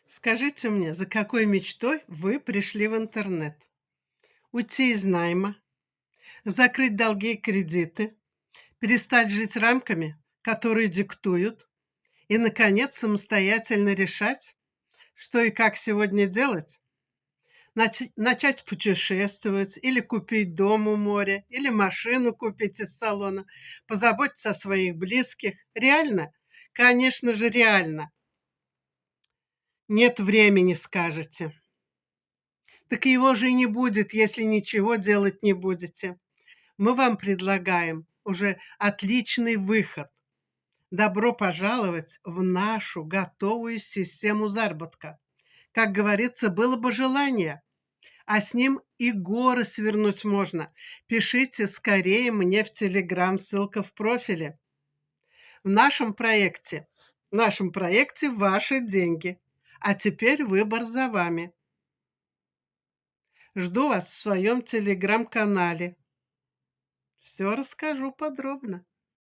Скажите мне, за какой мечтой вы пришли в интернет? Уйти из найма, закрыть долги и кредиты, перестать жить рамками, которые диктуют, и, наконец, самостоятельно решать, что и как сегодня делать? Начать путешествовать или купить дом у моря, или машину купить из салона, позаботиться о своих близких. Реально? Конечно же, реально. Нет времени, скажете. Так его же и не будет, если ничего делать не будете. Мы вам предлагаем уже отличный выход. Добро пожаловать в нашу готовую систему заработка. Как говорится, было бы желание, а с ним и горы свернуть можно. Пишите скорее мне в Телеграм, ссылка в профиле. В нашем проекте ваши деньги. А теперь выбор за вами. Жду вас в своем телеграм-канале. Все расскажу подробно.